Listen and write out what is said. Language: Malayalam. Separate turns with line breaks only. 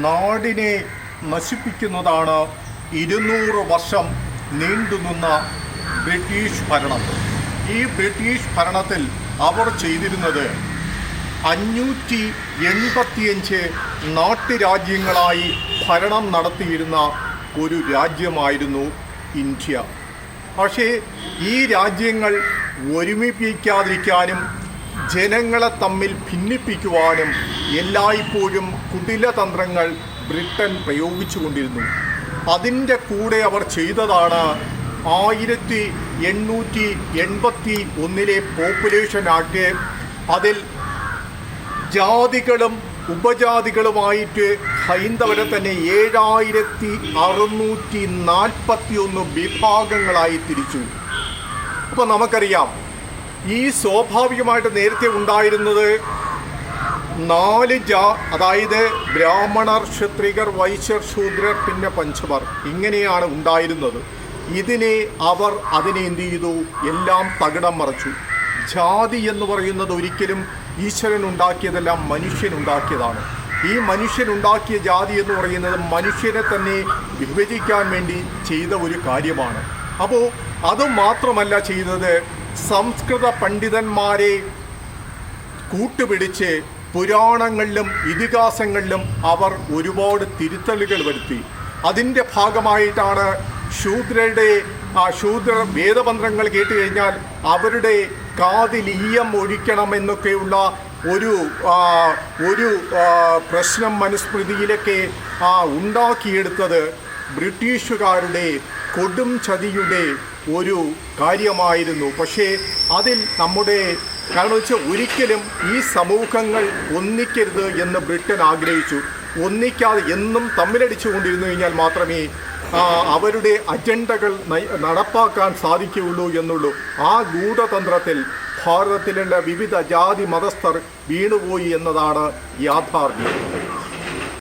നാടിനെ നശിപ്പിക്കുന്നതാണ് 200 വർഷം നീണ്ടുനിന്ന ബ്രിട്ടീഷ് ഭരണം. ഈ ബ്രിട്ടീഷ് ഭരണത്തിൽ അവർ ചെയ്തിരുന്നത് 585 നാട്ടുരാജ്യങ്ങളായി ഭരണം നടത്തിയിരുന്ന ഒരു രാജ്യമായിരുന്നു ഇന്ത്യ. പക്ഷേ ഈ രാജ്യങ്ങൾ ഒരുമിപ്പിക്കാതിരിക്കാനും ജനങ്ങളെ തമ്മിൽ ഭിന്നിപ്പിക്കുവാനും എല്ലായ്പ്പോഴും കുടിലതന്ത്രങ്ങൾ ബ്രിട്ടൻ പ്രയോഗിച്ചുകൊണ്ടിരുന്നു. അതിൻ്റെ കൂടെ അവർ ചെയ്തതാണ് 1881 പോപ്പുലേഷൻ ആക്ട്. അതിൽ ജാതികളും ഉപജാതികളുമായിട്ട് ഹൈന്ദവരെ തന്നെ 7641 വിഭാഗങ്ങളായി തിരിച്ചു. അപ്പോൾ നമുക്കറിയാം, ഈ സ്വാഭാവികമായിട്ട് നേരത്തെ ഉണ്ടായിരുന്നത് 4 അതായത് ബ്രാഹ്മണർ, ക്ഷത്രിയർ, വൈശ്യർ, ശൂദ്രർ, പിന്നെ പഞ്ചമർ, ഇങ്ങനെയാണ് ഉണ്ടായിരുന്നത്. അവർ അതിനെ എന്ത് ചെയ്തു? എല്ലാം തകിടം മറിച്ചു. ജാതി എന്ന് പറയുന്നത് ഒരിക്കലും ഈശ്വരൻ ഉണ്ടാക്കിയതല്ല, മനുഷ്യനുണ്ടാക്കിയതാണ്. ഈ മനുഷ്യനുണ്ടാക്കിയ ജാതി എന്ന് പറയുന്നത് മനുഷ്യനെ തന്നെ വിഭജിക്കാൻ വേണ്ടി ചെയ്ത ഒരു കാര്യമാണ്. അപ്പോൾ അതുമാത്രമല്ല ചെയ്തത്, സംസ്കൃത പണ്ഡിതന്മാരെ കൂട്ടുപിടിച്ച് പുരാണങ്ങളിലും ഇതിഹാസങ്ങളിലും അവർ ഒരുപാട് തിരുത്തലുകൾ വരുത്തി. അതിൻ്റെ ഭാഗമായിട്ടാണ് ശൂദ്രർ വേദമന്ത്രങ്ങൾ കേട്ട് കഴിഞ്ഞാൽ അവരുടെ കാതിൽ ഈയം ഒഴിക്കണമെന്നൊക്കെയുള്ള ഒരു പ്രശ്നം മനുസ്മൃതിയിലൊക്കെ ഉണ്ടാക്കിയെടുത്തത് ബ്രിട്ടീഷുകാരുടെ കൊടും ചതിയുടെ ഒരു കാര്യമായിരുന്നു. പക്ഷേ അതിൽ കാരണം വെച്ചാൽ ഒരിക്കലും ഈ സമൂഹങ്ങൾ ഒന്നിക്കരുത് എന്ന് ബ്രിട്ടൻ ആഗ്രഹിച്ചു. ഒന്നിക്കാതെ എന്നും തമ്മിലടിച്ചു കൊണ്ടിരുന്നു കഴിഞ്ഞാൽ മാത്രമേ അവരുടെ അജണ്ടകൾ നടപ്പാക്കാൻ സാധിക്കുകയുള്ളൂ എന്നുള്ളൂ. ആ ഗൂഢതന്ത്രത്തിൽ ഭാരതത്തിലുള്ള വിവിധ ജാതി മതസ്ഥർ വീണുപോയി എന്നതാണ് യാഥാർത്ഥ്യം.